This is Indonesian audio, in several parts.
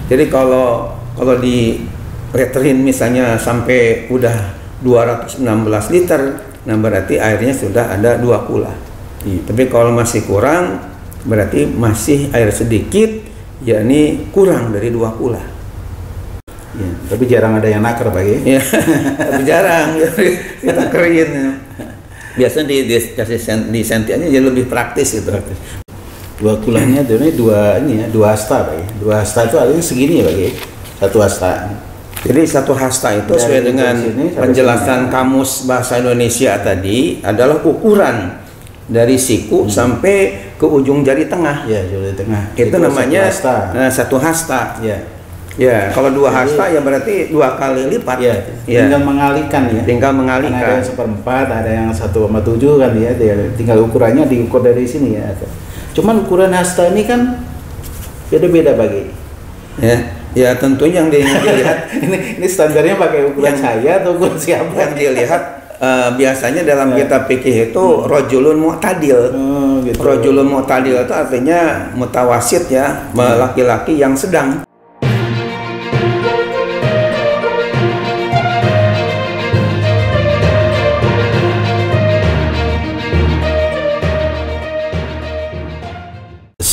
Jadi kalau di letterin misalnya sampai udah 216 liter, nah berarti airnya sudah ada 2 kula. Tapi kalau masih kurang, berarti masih air sedikit, yakni kurang dari 2 kula. Ya, tapi jarang ada yang naker Pak ya. Ya, tapi jarang kita kerin. Biasanya di senti aja jadi lebih praktis gitu. 2 kulanya itu dua hasta Pak ya. 2 hasta itu artinya segini ya Pak ya. 1 hasta. Jadi 1 hasta itu sesuai dengan penjelasan kamus bahasa Indonesia tadi adalah ukuran dari siku sampai ke ujung jari tengah. Ya, jari tengah. Itu namanya 1 hasta. Ya. Ya, kalau 2 hasta ya berarti 2 kali lipat. Ya. Tinggal mengalihkan ya. Tinggal mengalihkan. Ada yang 1/4, ada yang 1,7 kan ya. Tinggal ukurannya diukur dari sini ya. Cuman ukuran hasta ini kan beda-beda bagi. Ya tentunya yang dilihat ini standarnya pakai ukuran saya atau ukuran siapa? Yang dilihat biasanya dalam kitab fikih itu rajulun mu'tadil. Gitu. Rajulun mu'tadil itu artinya mutawasit ya, laki-laki yang sedang.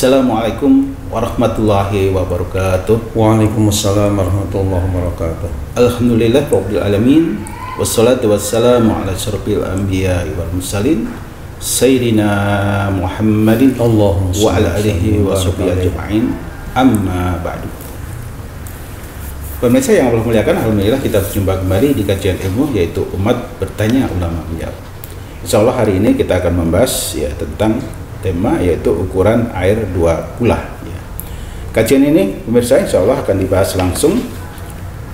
Assalamualaikum warahmatullahi wabarakatuh. Waalaikumsalam warahmatullahi wabarakatuh. Alhamdulillah rabbil alamin. Wassalatu wassalamu ala asyrofil anbiya'i wal mursalin sayyidina Muhammadin Allahumma wa ala alihi wa sahbihi ajma'in. Amma ba'du. Pemirsa yang Allah muliakan, alhamdulillah kita berjumpa kembali di kajian ilmu yaitu umat bertanya ulama menjawab. Insyaallah hari ini kita akan membahas ya tentang tema yaitu ukuran air 2 kula ya. Kajian ini pemirsa insya Allah akan dibahas langsung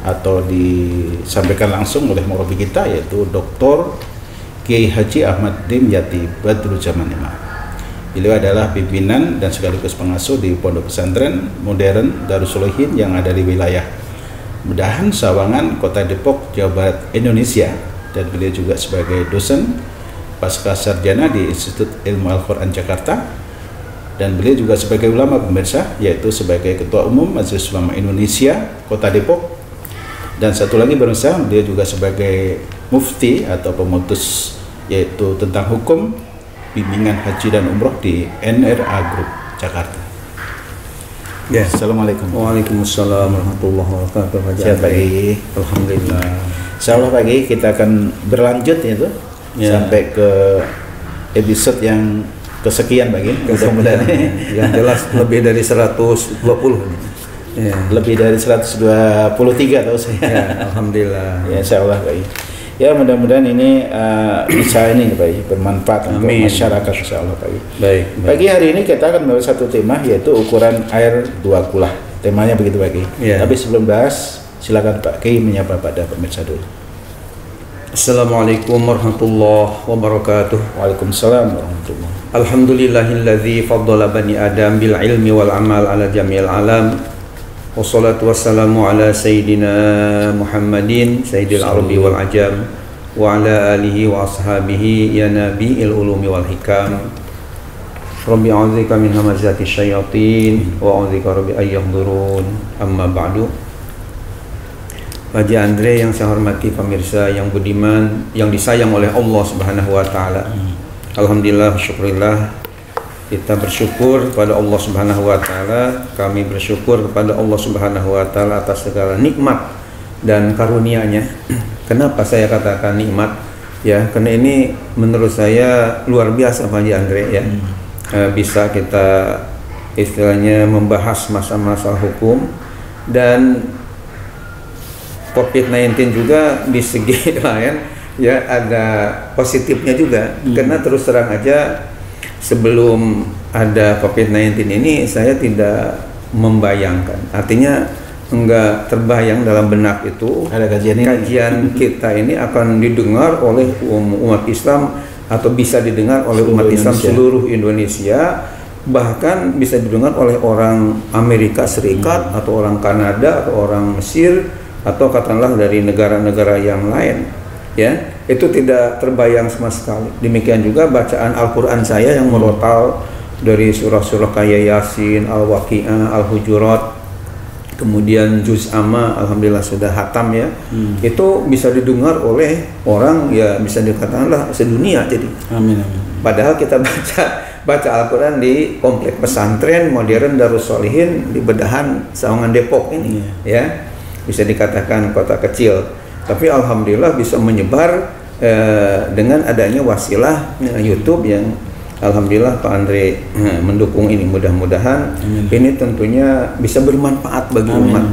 atau disampaikan langsung oleh murabi kita yaitu Dr. Kiai Haji Ahmad Dimyati Badruzzaman Imam. Beliau adalah pimpinan dan sekaligus pengasuh di Pondok Pesantren Modern Darus Sholihin yang ada di wilayah Medahan, Sawangan, Kota Depok, Jawa Barat, Indonesia, dan beliau juga sebagai dosen pasca sarjana di Institut Ilmu Al-Quran Jakarta, dan beliau juga sebagai ulama pemirsa yaitu sebagai Ketua Umum Majelis Ulama Indonesia Kota Depok, dan satu lagi pemirsa beliau juga sebagai mufti atau pemutus yaitu tentang hukum bimbingan haji dan umroh di NRA Group Jakarta. Ya. Assalamualaikum. Waalaikumsalam warahmatullahi wabarakatuh. Selamat pagi. Alhamdulillah. Insyaallah pagi kita akan berlanjut itu. Ya. Sampai ke episode yang kesekian bagi mudah-mudahan yang jelas lebih dari 120 ya. Lebih dari 123 tahu saya ya, alhamdulillah ya insyaallah baik ya, mudah-mudahan ini bisa ini baik bermanfaat untuk masyarakat insyaallah baik. Pagi hari ini kita akan membahas satu tema yaitu ukuran air 2 kula. Temanya begitu bagi ya. Tapi sebelum bahas silakan Pak Kiai menyapa pada pemirsa dulu. Assalamualaikum warahmatullahi wabarakatuh. Waalaikumsalam warahmatullahi. Alhamdulillahilladzi faddala bani Adam bil ilmi wal amal ala jami'il alam. Wassalatu wassalamu ala sayyidina Muhammadin sayyidil arabi wal ajam wa ala alihi wa ashabihi ya nabi'il ulumi wal hikam. Rabbi a'udzika min hamazati syayatin wa a'udzika rabbi ayyahdurun. Amma ba'du. Pak Haji Andre yang saya hormati, pemirsa yang budiman, yang disayang oleh Allah Subhanahu wa taala. Alhamdulillah, syukurillah, kita bersyukur kepada Allah Subhanahu wa taala. Kami bersyukur kepada Allah Subhanahu wa taala atas segala nikmat dan karunia-Nya. Kenapa saya katakan nikmat? Ya, karena ini menurut saya luar biasa Pak Haji Andre ya. Bisa kita istilahnya membahas masa-masa hukum, dan COVID-19 juga di segi lain ya ada positifnya juga. Karena terus terang aja sebelum ada COVID-19 ini saya tidak membayangkan, artinya enggak terbayang dalam benak itu ada kajian kita ini akan didengar oleh umat Islam atau bisa didengar oleh umat Islam seluruh Indonesia, bahkan bisa didengar oleh orang Amerika Serikat atau orang Kanada atau orang Mesir atau katakanlah dari negara-negara yang lain ya, itu tidak terbayang sama sekali. Demikian juga bacaan Al-Quran saya yang merotal dari surah-surah kayak Yasin, Al-Waqi'ah, Al-Hujurat, kemudian juz amma alhamdulillah sudah hatam ya. Itu bisa didengar oleh orang ya, bisa dikatakanlah sedunia. Jadi Amin, amin. padahal kita baca Al-Quran di komplek pesantren modern Darus Sholihin di Bedahan Sawangan Depok ini ya, bisa dikatakan kota kecil, tapi alhamdulillah bisa menyebar dengan adanya wasilah YouTube yang alhamdulillah Pak Andre mendukung ini. Mudah-mudahan ini tentunya bisa bermanfaat bagi umat.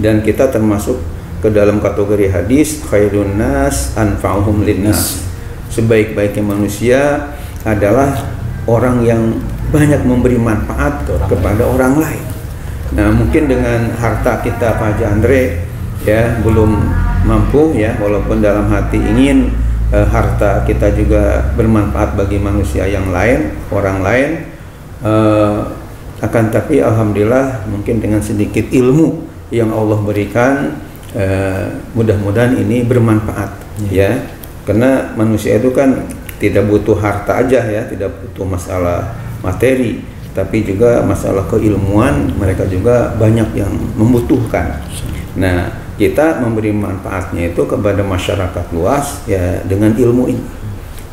Dan kita termasuk ke dalam kategori hadis khairun nas anfa'uhum linnas. Sebaik-baiknya manusia adalah orang yang banyak memberi manfaat kepada orang lain. Nah, mungkin dengan harta kita Pak Haji Andre ya belum mampu ya, walaupun dalam hati ingin harta kita juga bermanfaat bagi manusia yang lain, orang lain, akan tapi alhamdulillah mungkin dengan sedikit ilmu yang Allah berikan, mudah-mudahan ini bermanfaat ya, karena manusia itu kan tidak butuh harta aja ya, tidak butuh masalah materi, tapi juga masalah keilmuan mereka juga banyak yang membutuhkan. Nah, kita memberi manfaatnya itu kepada masyarakat luas ya dengan ilmu ini,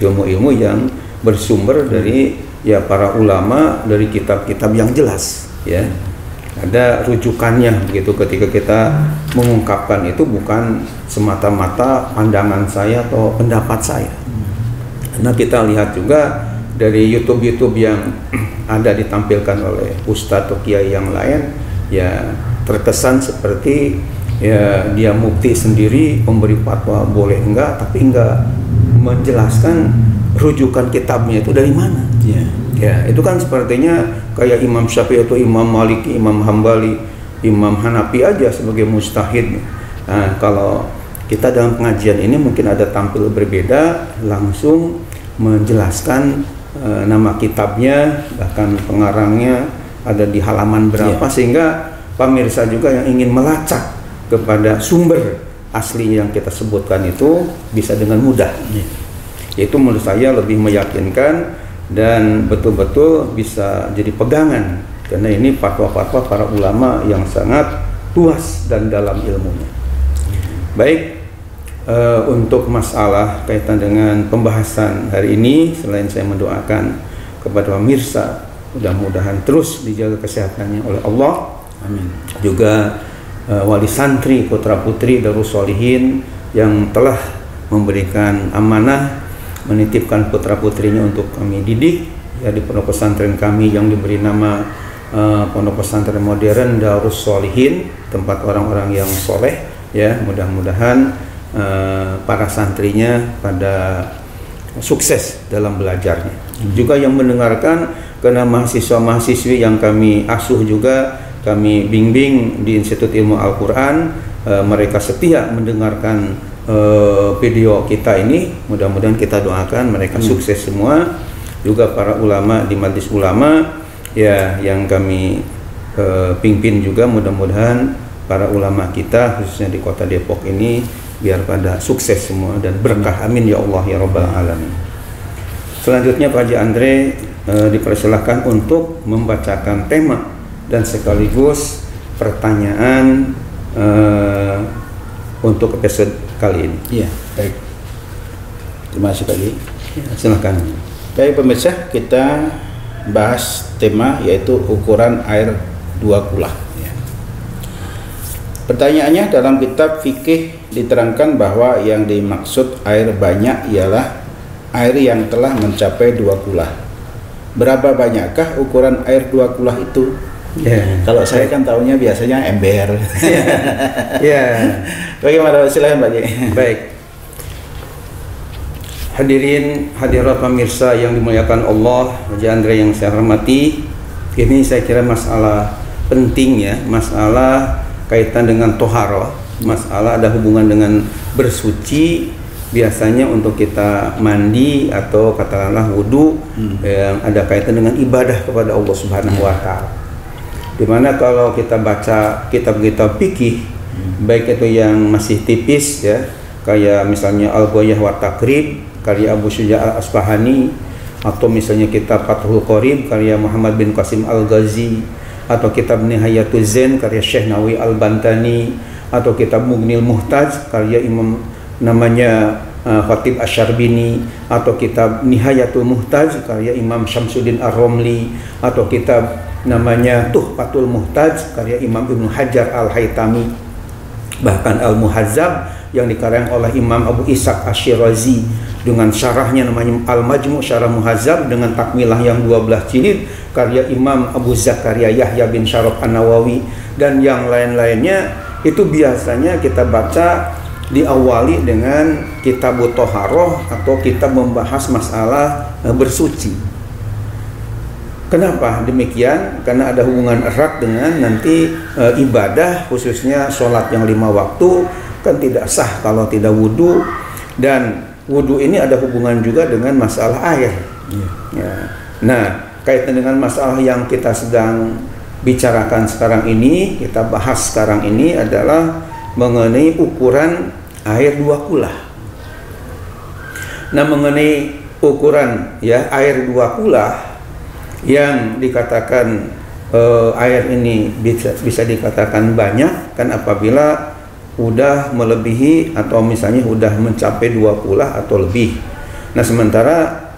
ilmu-ilmu yang bersumber dari ya para ulama, dari kitab-kitab yang jelas ya, ada rujukannya begitu. Ketika kita mengungkapkan itu bukan semata-mata pandangan saya atau pendapat saya, karena kita lihat juga dari YouTube yang ada ditampilkan oleh ustadz atau kiai yang lain ya, terkesan seperti ya dia mufti sendiri memberi fatwa boleh enggak, tapi enggak menjelaskan rujukan kitabnya itu dari mana. Ya, itu kan sepertinya kayak Imam Syafi'i atau Imam Maliki, Imam Hambali, Imam Hanafi aja sebagai mujtahid. Nah, kalau kita dalam pengajian ini mungkin ada tampil berbeda, langsung menjelaskan nama kitabnya, bahkan pengarangnya ada di halaman berapa, sehingga pemirsa juga yang ingin melacak kepada sumber asli yang kita sebutkan itu bisa dengan mudah. Itu menurut saya lebih meyakinkan dan betul-betul bisa jadi pegangan, karena ini fatwa-fatwa para ulama yang sangat luas dan dalam ilmunya. Baik, untuk masalah kaitan dengan pembahasan hari ini, selain saya mendoakan kepada pemirsa mudah-mudahan terus dijaga kesehatannya oleh Allah, amin, juga wali santri putra putri Darus Sholihin yang telah memberikan amanah menitipkan putra putrinya untuk kami didik ya di pondok pesantren kami yang diberi nama pondok pesantren modern Darus Sholihin, tempat orang-orang yang soleh ya. Mudah-mudahan para santrinya pada sukses dalam belajarnya. Juga yang mendengarkan, karena mahasiswa-mahasiswi yang kami asuh juga kami bimbing di Institut Ilmu Al-Quran, mereka setia mendengarkan video kita ini. Mudah-mudahan kita doakan mereka sukses semua. Juga para ulama di Majelis Ulama ya yang kami pimpin juga, mudah-mudahan para ulama kita khususnya di kota Depok ini biar pada sukses semua dan berkah, amin ya Allah ya Rabbal Alamin. Selanjutnya Pak Haji Andre dipersilahkan untuk membacakan tema dan sekaligus pertanyaan untuk episode kali ini. Iya, baik. Terima kasih Pak Haji. Ya, silakan. Baik pemirsa, kita bahas tema yaitu ukuran air 2 kula. Ya. Pertanyaannya, dalam kitab fikih diterangkan bahwa yang dimaksud air banyak ialah air yang telah mencapai 2 kula. Berapa banyakkah ukuran air 2 kula itu? Kalau saya kan tahunya biasanya ember. Bagaimana, silahkan Pak Haji. Baik. Hadirin hadirat pemirsa yang dimuliakan Allah, Haji Andre yang saya hormati, ini saya kira masalah penting ya, masalah kaitan dengan toharoh, masalah ada hubungan dengan bersuci. Biasanya untuk kita mandi atau katakanlah wudu yang ada kaitan dengan ibadah kepada Allah Subhanahu wa Ta'ala. Dimana kalau kita baca kitab-kitab fikih, baik itu yang masih tipis ya, kayak misalnya Al-Ghayah wa Taqrib karya Abu Syuja' Al-Asfahani, atau misalnya kitab Fathul Qorib karya Muhammad bin Qasim Al-Ghazi, atau kitab Nihayatul Zain karya Syekh Nawawi Al-Bantani, atau kitab Mughnil Muhtaj karya Imam namanya Khatib Asy-Syarbini, atau kitab Nihayatul Muhtaj karya Imam Syamsuddin Ar-Romli, atau kitab namanya Tuhfatul Muhtaj karya Imam Ibnu Hajar Al-Haytami, bahkan Al-Muhazzab yang dikarang oleh Imam Abu Ishaq Asy-Syirazi dengan syarahnya namanya Al-Majmu' Syarah Muhazzab dengan takmilah yang 12 jilid karya Imam Abu Zakaria Yahya bin Syaraf An-Nawawi, dan yang lain-lainnya. Itu biasanya kita baca diawali dengan kitab Thaharah atau kitab membahas masalah bersuci. Kenapa demikian? Karena ada hubungan erat dengan nanti ibadah, khususnya sholat yang 5 waktu kan tidak sah kalau tidak wudhu, dan wudhu ini ada hubungan juga dengan masalah air. Ya. Nah, kaitan dengan masalah yang kita sedang bicarakan sekarang ini, kita bahas sekarang ini adalah mengenai ukuran air 2 kulah. Nah, mengenai ukuran ya air 2 kulah yang dikatakan air ini bisa dikatakan banyak kan apabila udah melebihi atau misalnya udah mencapai 2 kulah atau lebih. Nah, sementara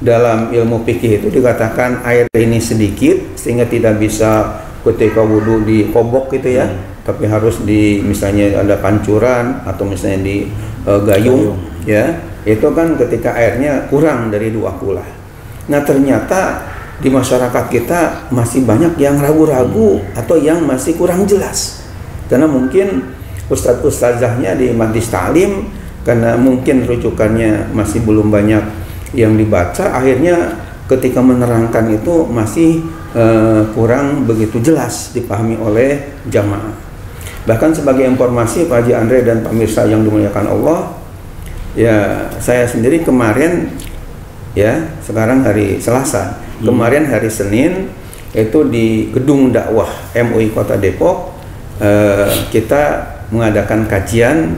dalam ilmu fikih itu dikatakan air ini sedikit sehingga tidak bisa ketika wudhu di kobok gitu ya, tapi harus di misalnya ada pancuran atau misalnya di gayung ya, itu kan ketika airnya kurang dari 2 kulah. Nah, ternyata di masyarakat kita masih banyak yang ragu-ragu atau yang masih kurang jelas, karena mungkin ustadz-ustadzahnya di majlis ta'lim karena mungkin rujukannya masih belum banyak yang dibaca, akhirnya ketika menerangkan itu masih kurang begitu jelas dipahami oleh jamaah. Bahkan sebagai informasi Pak Haji Andre dan pemirsa yang dimuliakan Allah, ya saya sendiri kemarin ya, sekarang hari Selasa, kemarin hari Senin itu di Gedung Dakwah MUI Kota Depok kita mengadakan kajian.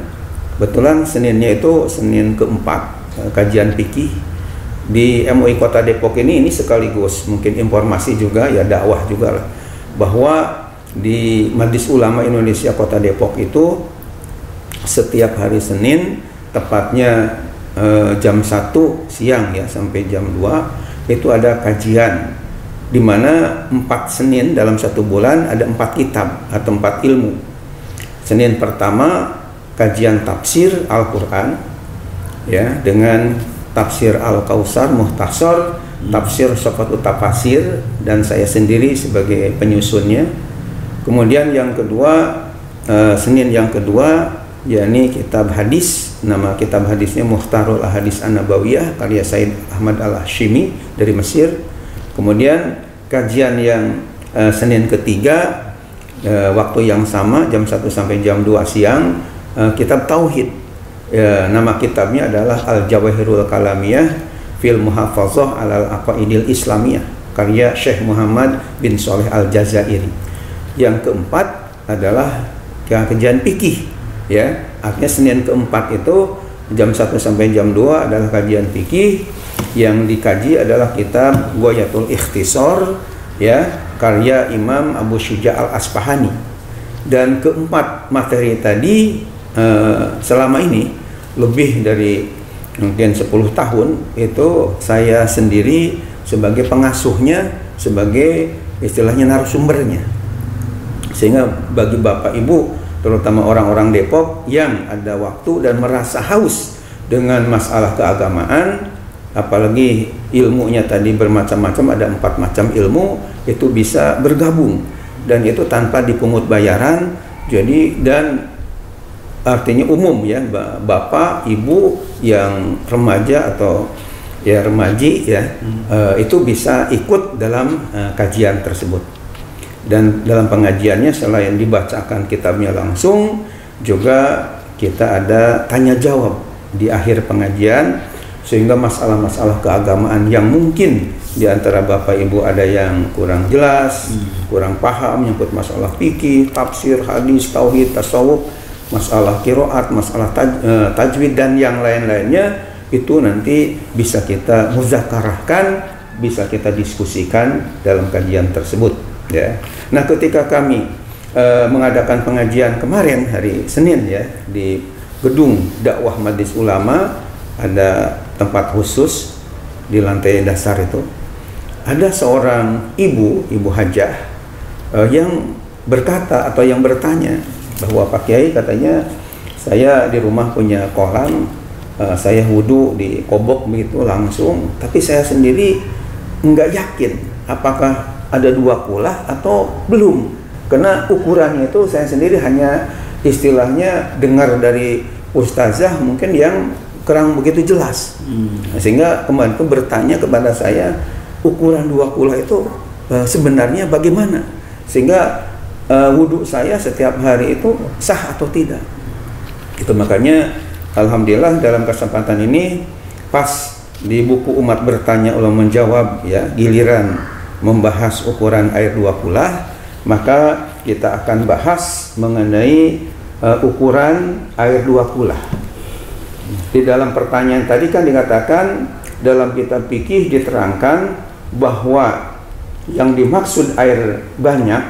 Kebetulan Seninnya itu Senin keempat kajian fikih di MUI Kota Depok ini sekaligus mungkin informasi juga ya, dakwah juga lah, bahwa di Majelis Ulama Indonesia Kota Depok itu setiap hari Senin tepatnya jam 1 siang ya sampai jam 2 itu ada kajian, di mana 4 Senin dalam 1 bulan ada 4 kitab atau 4 ilmu. Senin pertama kajian tafsir Al-Quran ya, dengan tafsir Al-Kautsar Mukhtasar, tafsir Safatut Tafasir, dan saya sendiri sebagai penyusunnya. Kemudian yang kedua, Senin yang kedua yakni kitab hadis, nama kitab hadisnya Mukhtarul Ahadits An-Nabawiyah karya Said Ahmad Al-Hashimi dari Mesir. Kemudian kajian yang Senin ketiga waktu yang sama jam 1 sampai jam 2 siang kitab Tauhid. Ya, nama kitabnya adalah Al-Jawahirul Kalamiyah fil Muhafazah alal Aqaidil Islamiyah karya Syekh Muhammad bin Shalih Al-Jazairi. Yang keempat adalah kajian fikih ya, artinya Senin keempat itu jam 1 sampai jam 2 adalah kajian fikih. Yang dikaji adalah kitab Ghayatul Ikhtisar ya, karya Imam Abu Syuja' Al-Asfahani. Dan keempat materi tadi selama ini lebih dari mungkin 10 tahun itu saya sendiri sebagai pengasuhnya, sebagai istilahnya narasumbernya, sehingga bagi Bapak Ibu terutama orang-orang Depok yang ada waktu dan merasa haus dengan masalah keagamaan, apalagi ilmunya tadi bermacam-macam, ada 4 macam ilmu, itu bisa bergabung dan itu tanpa dipungut bayaran. Jadi dan artinya umum ya, bapak ibu yang remaja atau ya remaji ya, itu bisa ikut dalam kajian tersebut. Dan dalam pengajiannya selain dibacakan kitabnya langsung, juga kita ada tanya jawab di akhir pengajian, sehingga masalah-masalah keagamaan yang mungkin di antara bapak ibu ada yang kurang jelas, kurang paham menyangkut masalah fikih, tafsir, hadis, tauhid, tasawuf, masalah qiraat, masalah tajwid dan yang lain-lainnya, itu nanti bisa kita muzakarahkan, bisa kita diskusikan dalam kajian tersebut. ya. Nah, ketika kami mengadakan pengajian kemarin hari Senin ya di gedung dakwah Majelis Ulama, ada tempat khusus di lantai dasar itu, ada seorang ibu hajah yang berkata atau yang bertanya bahwa Pak Kiai, katanya saya di rumah punya kolam, saya wudhu di kobok begitu langsung, tapi saya sendiri nggak yakin apakah ada 2 kulah atau belum. Karena ukurannya itu saya sendiri hanya istilahnya dengar dari ustazah mungkin yang kurang begitu jelas. Sehingga kemarin itu bertanya kepada saya, ukuran 2 kulah itu sebenarnya bagaimana? Sehingga wudhu saya setiap hari itu sah atau tidak. Itu makanya alhamdulillah dalam kesempatan ini pas di buku Umat Bertanya Ulama Menjawab ya, giliran membahas ukuran air 2 kulah, maka kita akan bahas mengenai ukuran air 2 kulah. Di dalam pertanyaan tadi kan dikatakan dalam kitab fikih diterangkan bahwa yang dimaksud air banyak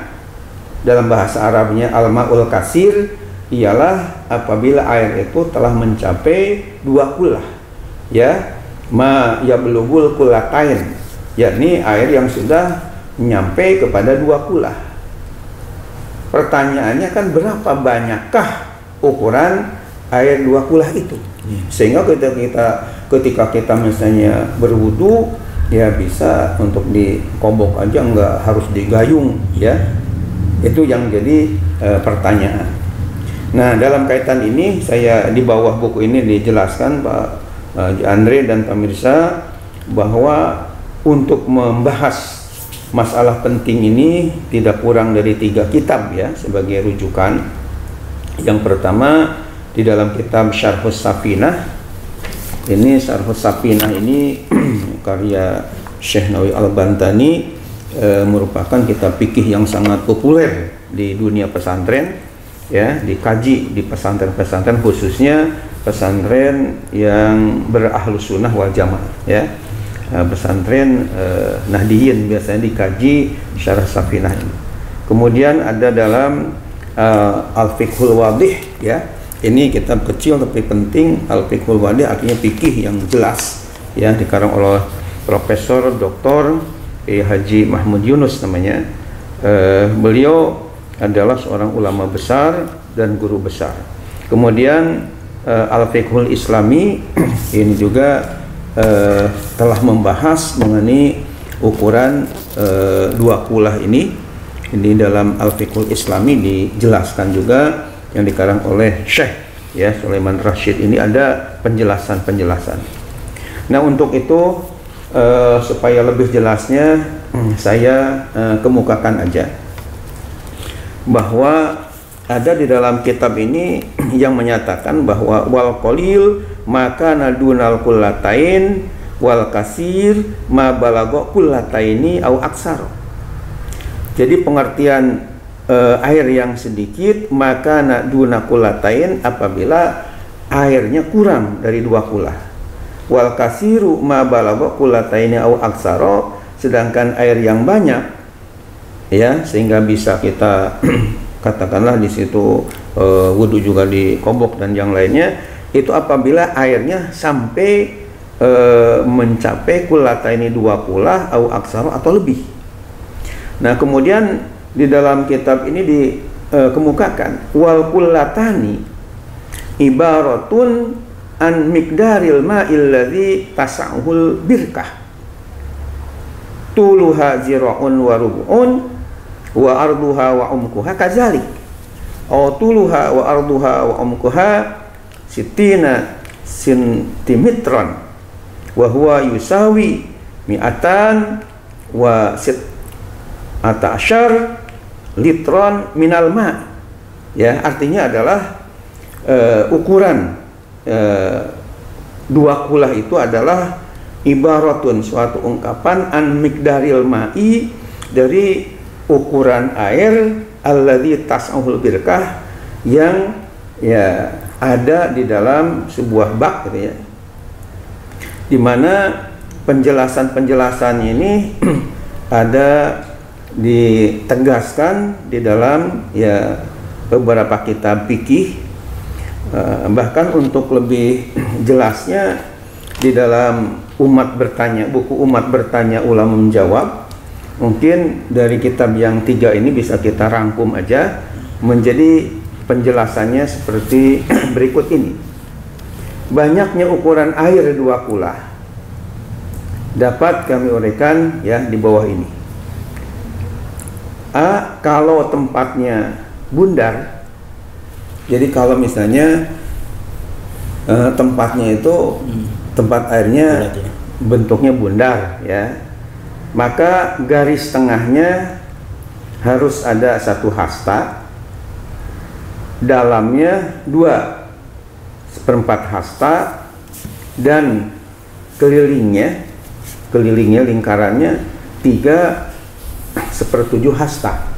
dalam bahasa Arabnya al-ma'ul kasir ialah apabila air itu telah mencapai 2 kulah, ya, ma yablugul kulatain, yakni air yang sudah nyampe kepada 2 kulah. Pertanyaannya kan berapa banyakkah ukuran air 2 kulah itu? Sehingga ketika kita misalnya berwudu ya bisa untuk di kobok aja, nggak harus digayung ya. Itu yang jadi pertanyaan. Nah, dalam kaitan ini saya di bawah buku ini dijelaskan Pak Andre dan pemirsa bahwa untuk membahas masalah penting ini tidak kurang dari 3 kitab ya sebagai rujukan. Yang pertama di dalam kitab Syarhus Safinah. Ini Syarhus Safinah ini karya Syekh Nawawi Al-Bantani, merupakan kitab fikih yang sangat populer di dunia pesantren ya, dikaji di pesantren-pesantren, khususnya pesantren yang berahlus sunnah wal jamaah ya. Pesantren Nahdiyin biasanya dikaji Syarah Safinah ini. Kemudian ada dalam Al-Fiqhul Wadih ya. Ini kitab kecil tapi penting. Al-Fiqhul Wadih artinya fikih yang jelas ya, dikarang oleh Profesor Dr. Haji Mahmud Yunus namanya. Beliau adalah seorang ulama besar dan guru besar. Kemudian Al-Fiqhul Islami ini juga telah membahas mengenai ukuran 2 kulah ini. Ini dalam Al-Fiqhul Islami dijelaskan juga, yang dikarang oleh Syekh ya Sulaiman Rashid. Ini ada penjelasan-penjelasan. Nah, untuk itu supaya lebih jelasnya saya kemukakan aja bahwa ada di dalam kitab ini yang menyatakan bahwa wal qalil maka nadunal kullatain wal kasir ma balagha kullataini au aksar. Jadi pengertian air yang sedikit maka naduna kullatain apabila airnya kurang dari 2 kulah. Wal kasiru ma balagha kullataini au aksara, sedangkan air yang banyak ya sehingga bisa kita katakanlah di situ wudhu juga di kobok dan yang lainnya, itu apabila airnya sampai mencapai kullataini 2 kulah au aksara atau lebih. Nah, kemudian di dalam kitab ini dikemukakan wal kullatani ibaratun an miqdaril ma'il ladzi tas'ahul birkah tuluha zira'un wa rub'un wa arduha wa umkuha kadzalik aw tuluha wa arduha wa umkuha sitina sentimetron wa huwa yusawi mi'atan wa atashar litron minal ma. Ya, artinya adalah ukuran 2 kulah itu adalah ibaratun suatu ungkapan an miqdaril ma'i dari ukuran air alladzi tas'ahul birkah yang ya ada di dalam sebuah bak gitu ya. Di mana penjelasan-penjelasan ini ada ditegaskan di dalam ya beberapa kitab fikih, bahkan untuk lebih jelasnya di dalam buku Umat Bertanya Ulama Menjawab, mungkin dari kitab yang 3 ini bisa kita rangkum aja menjadi penjelasannya seperti berikut ini. Banyaknya ukuran air 2 kula dapat kami uraikan ya di bawah ini. A, kalau tempatnya bundar, jadi kalau misalnya tempatnya itu tempat airnya bentuknya bundar ya, maka garis tengahnya harus ada 1 hasta, dalamnya 2/4 hasta, dan kelilingnya lingkarannya 3/7 hasta.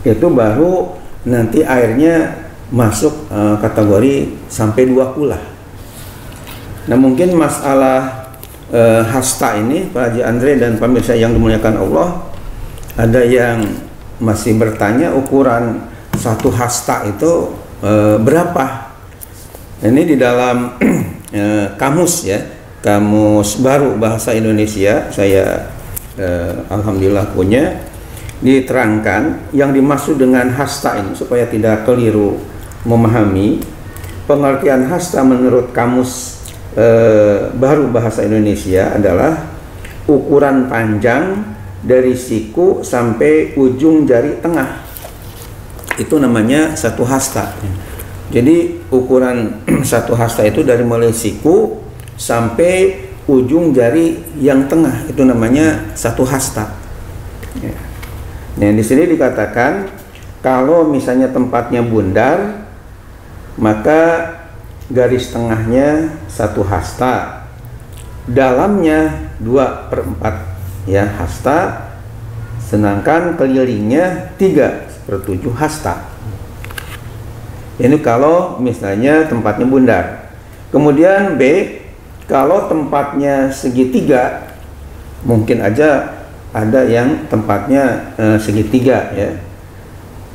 Itu baru nanti airnya masuk kategori sampai 2 kula. Nah, mungkin masalah hasta ini Pak Haji Andre dan pemirsa yang dimuliakan Allah, ada yang masih bertanya ukuran 1 hasta itu berapa. Ini di dalam kamus ya, kamus baru bahasa Indonesia, saya alhamdulillah punya, diterangkan yang dimaksud dengan hasta ini supaya tidak keliru memahami. Pengertian hasta menurut kamus baru bahasa Indonesia adalah ukuran panjang dari siku sampai ujung jari tengah. Itu namanya 1 hasta. Jadi ukuran 1 hasta itu dari mulai siku sampai ujung jari yang tengah, itu namanya 1 hasta. Ya. Nah, di sini dikatakan kalau misalnya tempatnya bundar, maka garis tengahnya 1 hasta, dalamnya 2/4 ya hasta, sedangkan kelilingnya 3/7 hasta. Ini kalau misalnya tempatnya bundar. Kemudian B, kalau tempatnya segitiga, mungkin aja ada yang tempatnya segitiga ya,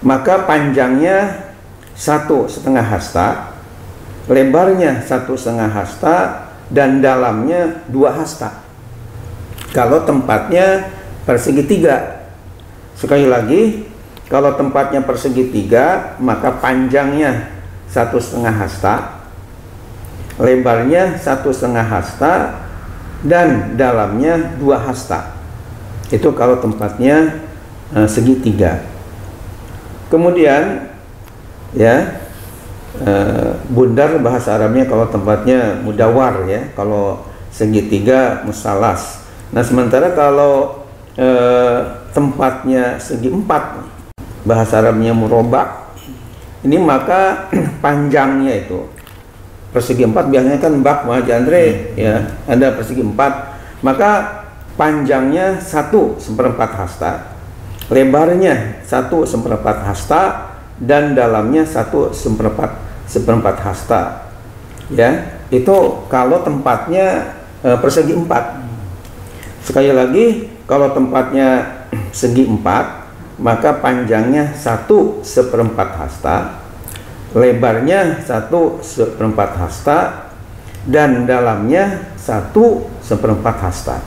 maka panjangnya 1,5 hasta, lebarnya 1,5 hasta, dan dalamnya 2 hasta. Kalau tempatnya persegitiga, sekali lagi, kalau tempatnya persegitiga, maka panjangnya 1,5 hasta, lebarnya 1,5 hasta, dan dalamnya 2 hasta. Itu kalau tempatnya segitiga. Kemudian ya, bundar bahasa Arabnya kalau tempatnya mudawar ya, kalau segitiga musalas. Nah, sementara kalau tempatnya segi 4, bahasa Arabnya murabba, ini maka panjangnya itu persegi 4, biasanya kan bak Mas Andre ya, ada persegi 4, maka panjangnya 1/4 hasta, lebarnya 1/4 hasta, dan dalamnya 1/4 hasta ya. Itu kalau tempatnya persegi 4. Sekali lagi, kalau tempatnya segi 4, maka panjangnya 1/4 hasta, lebarnya 1/4 hasta, dan dalamnya 1/4 hasta.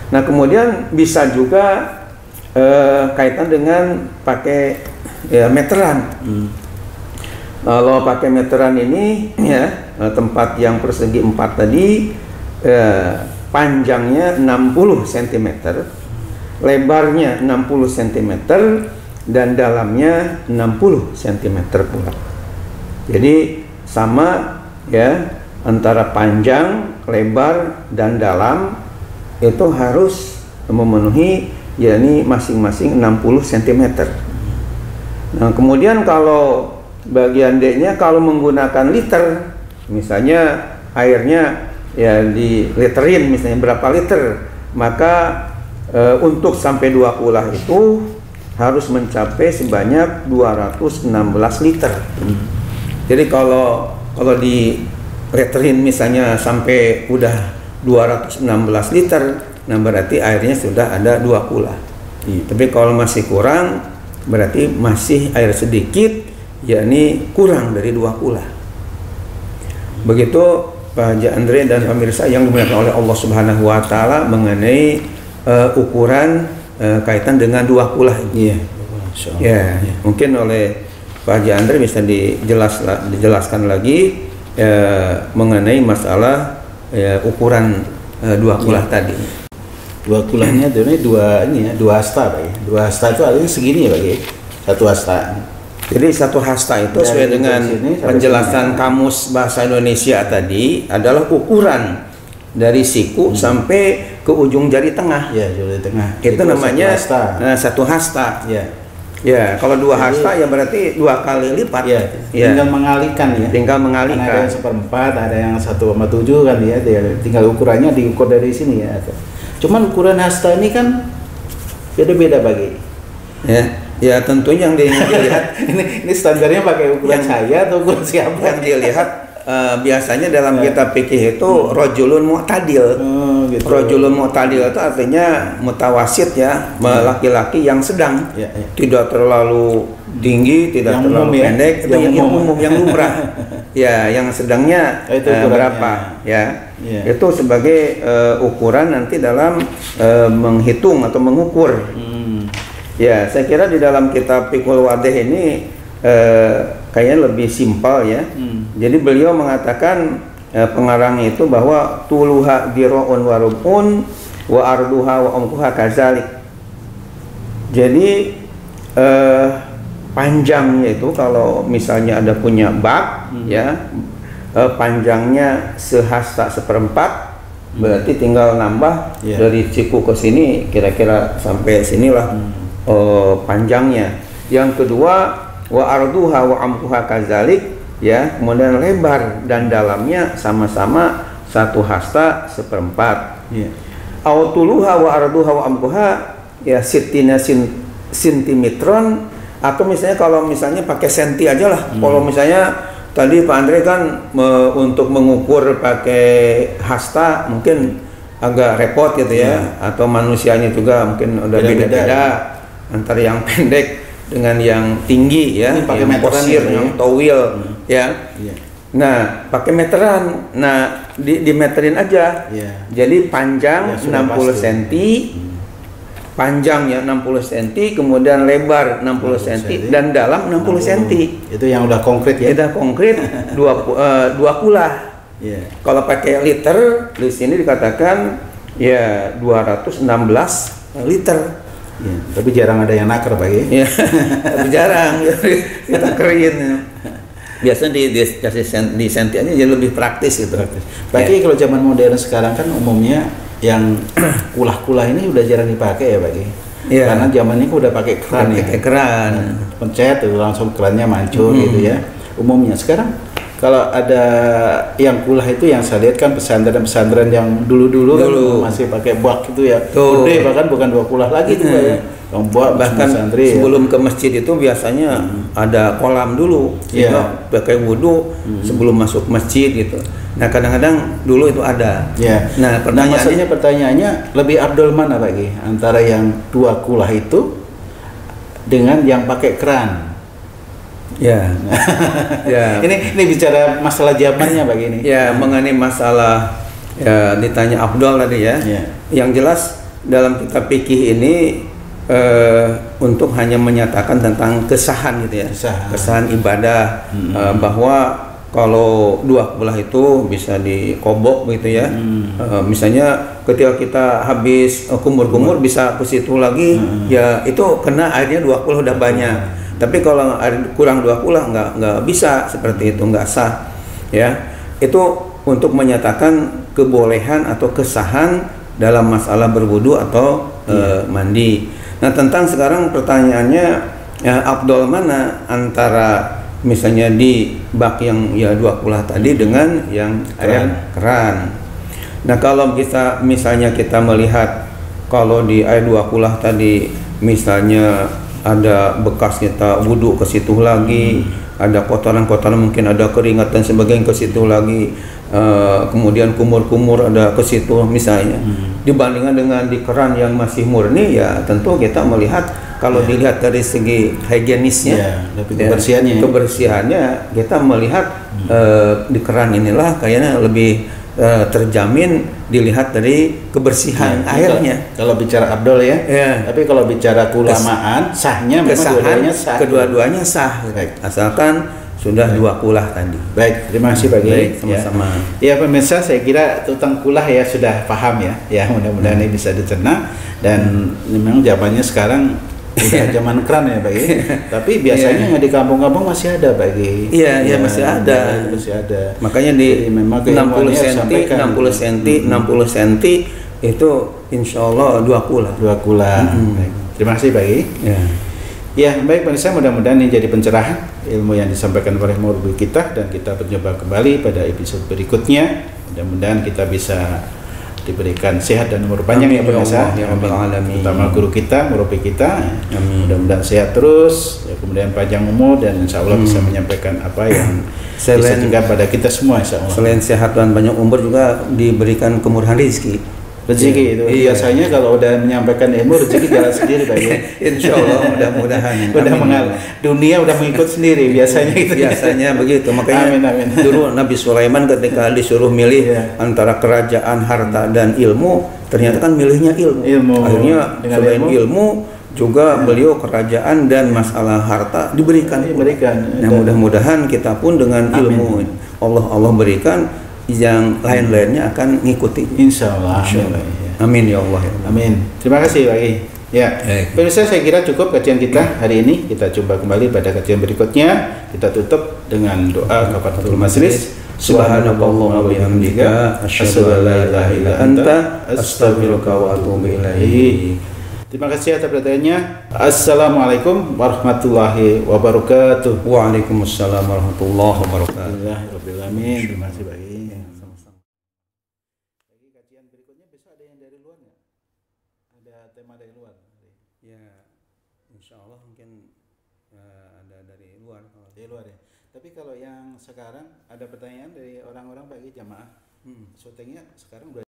Nah, kemudian bisa juga kaitan dengan pakai ya meteran. Kalau pakai meteran ini ya, tempat yang persegi 4 tadi panjangnya 60 cm, lebarnya 60 cm, dan dalamnya 60 cm pula. Jadi sama ya, antara panjang, lebar, dan dalam itu harus memenuhi, yakni masing-masing 60 cm. Nah, kemudian kalau bagian D-nya, kalau menggunakan liter, misalnya airnya ya di literin, misalnya berapa liter, maka untuk sampai 2 kula itu harus mencapai sebanyak 216 liter. Jadi kalau di literin misalnya sampai udah 216 liter, nah berarti airnya sudah ada 2 kula Tapi kalau masih kurang berarti masih air sedikit, yakni kurang dari 2 kula. Begitu Pak Haji Andre dan pemirsa yang dimuliakan oleh Allah Subhanahu wa taala mengenai ukuran kaitan dengan 2 kula ini. Ya, mungkin oleh Pak Haji Andre bisa dijelaskan lagi mengenai masalah ukuran 2 kula tadi. 2 kulahnya dua hasta, Pak ya. 2 hasta itu artinya segini ya, Pak ya. 1 hasta. Jadi 1 hasta itu sesuai dengan penjelasan kamus bahasa Indonesia tadi adalah ukuran dari siku sampai ke ujung jari tengah. Ya, jari tengah. Itu namanya 1 hasta. hasta. Ya. Ya, kalau 2 hasta ya berarti 2 kali lipat. Ya. Tinggal mengalihkan ya. Tinggal mengalihkan. Ada yang 1/4, ada yang 1,7 kan ya. Tinggal ukurannya diukur dari sini ya. Cuman ukuran hasta ini kan beda-beda bagi. Ya tentunya yang dilihat ini standarnya pakai ukuran saya atau ukuran siapa? Yang dilihat biasanya dalam kitab fikih itu rajulun mu'tadil. Gitu. Rajulun mu'tadil itu artinya mutawasit ya, laki-laki yang sedang. Tidak terlalu tinggi, tidak yang terlalu pendek, itu yang umum, yang lumrah. Ya, yang sedangnya berapa ya. Itu sebagai ukuran nanti dalam menghitung atau mengukur. Ya, saya kira di dalam kitab Fiqhul Wadih ini kayaknya lebih simpel ya. Jadi beliau mengatakan pengarang itu bahwa tuluha dira'un wa rub'un wa arduha wa umquha kazalik. Jadi panjangnya itu kalau misalnya ada punya bak ya, panjangnya sehasta 1/4, berarti tinggal nambah dari siku ke sini kira-kira sampai sinilah panjangnya. Yang kedua wa arduha wa amquha kazalik ya, kemudian lebar dan dalamnya sama-sama 1 hasta 1/4. Autuluha wa arduha wa amquha ya sittina sentimetron, atau misalnya kalau misalnya pakai senti aja lah. Kalau misalnya tadi Pak Andre kan untuk mengukur pakai hasta mungkin agak repot gitu ya, atau manusianya juga mungkin udah beda-beda antara yang pendek dengan yang tinggi ya, yang posir, yang towil ya. Nah, pakai meteran. Nah, di meterin aja. Jadi panjang 60 cm, panjang ya 60 cm, kemudian lebar 60 cm dan dalam 60 cm. Itu yang udah konkret ya. Udah konkret 2 kula. Kalau pakai liter di sini dikatakan ya 216 liter. Tapi jarang ada yang naker, Pak ya. Tapi jarang kita kerin. Biasanya di senti aja jadi lebih praktis gitu. Bagi kalau zaman modern sekarang kan umumnya yang kulah-kulah ini udah jarang dipakai ya, Pak ya. Karena zamannya udah pakai keran ya. Pakai keran. Pencet tuh langsung kerannya mancur gitu ya. Umumnya sekarang kalau ada yang kulah itu yang saya lihat kan pesantren-pesantren yang dulu kan masih pakai buak gitu ya. Gede, bahkan bukan 2 kulah lagi tuh Pak ya. Bahkan sebelum ke masjid itu biasanya ada kolam dulu, pakai wudhu sebelum masuk masjid gitu. Nah kadang-kadang dulu itu ada. Nah pertanyaannya lebih abdul mana lagi antara yang 2 kulah itu dengan yang pakai keran? Ini bicara masalah zamannya begini. Mengenai masalah ditanya afdal tadi ya. Yang jelas dalam kitab fikih ini untuk hanya menyatakan tentang kesahan gitu ya. Kesahan ibadah, bahwa kalau 2 kulah itu bisa dikobok gitu ya. Misalnya ketika kita habis kumur-kumur bisa ke situ lagi, ya itu kena airnya 2 kulah udah banyak. Tapi kalau kurang 2 kulah nggak bisa seperti itu, nggak sah ya. Itu untuk menyatakan kebolehan atau kesahan dalam masalah berwudu atau mandi. Nah tentang sekarang pertanyaannya afdol mana antara misalnya di bak yang 2 kulah tadi dengan yang air keran. Nah kalau kita misalnya kita melihat kalau di air 2 kulah tadi misalnya ada bekas kita wudhu ke situ lagi, ada kotoran-kotoran, mungkin ada keringat dan sebagainya ke situ lagi. kemudian kumur-kumur ada ke situ misalnya, dibandingkan dengan di keran yang masih murni, ya tentu kita melihat kalau dilihat dari segi higienisnya, kebersihannya kita melihat di keran inilah kayaknya lebih terjamin dilihat dari kebersihan airnya. Kalau bicara Abdul ya. Tapi kalau bicara keulamaan sahnya memang kedua-duanya sah. Asalkan sudah 2 kulah tadi. Baik, terima kasih Pak Kiai. Sama-sama. Ya pemirsa, saya kira tentang kulah ya sudah paham ya. Ya mudah-mudahan ini bisa dicerna, dan memang zamannya sekarang udah zaman keran ya Pak Kiai. Tapi biasanya di kampung-kampung masih ada Pak Kiai. Iya, masih ada. Makanya di 60 cm itu insya Allah 2 kulah. 2 kulah. Terima kasih Pak Kiai. Ya, baik pemirsa, mudah-mudahan ini jadi pencerahan ilmu yang disampaikan oleh murid kita, dan kita berjumpa kembali pada episode berikutnya. Mudah-mudahan kita bisa diberikan sehat dan umur panjang ya pemirsa. Terutama guru kita, murabbi kita. Mudah-mudahan sehat terus, ya, kemudian panjang umur, dan insya Allah bisa menyampaikan apa yang bisa juga pada kita semua insya Allah. Selain sehat dan banyak umur juga diberikan kemurahan rezeki. Itu biasanya kalau udah menyampaikan ilmu rezeki jalan sendiri Pak ya. Insya Allah mudah-mudahan. Dunia udah mengikut sendiri biasanya gitu. Biasanya begitu. Makanya amin. Dulu Nabi Sulaiman ketika disuruh milih antara kerajaan, harta dan ilmu, ternyata kan milihnya ilmu. Akhirnya selain ilmu juga beliau kerajaan dan masalah harta diberikan. Nah, mudah-mudahan kita pun dengan ilmu Allah berikan, yang lain-lainnya akan ngikuti. Insya Allah. Amin ya Allah. Amin. Terima kasih Pak Kiai. Ya, pemirsa, saya kira cukup kajian kita hari ini. Kita coba kembali pada kajian berikutnya. Kita tutup dengan doa kafaratul majlis. Subhanallahumma wa bihamdika asyhadu an la ilaha illa anta astaghfiruka wa atubu ilaik. Terima kasih atas perhatiannya. Assalamualaikum warahmatullahi wabarakatuh. Waalaikumsalam warahmatullahi wabarakatuh. Alhamdulillah. Terima kasih Pak Kiai. Kajian berikutnya besok ada yang dari luar nggak? Ada tema dari luar? Ya, insya Allah mungkin ada dari luar. Dari luar ya. Tapi kalau yang sekarang ada pertanyaan dari orang-orang bagi jamaah, syutingnya sekarang udah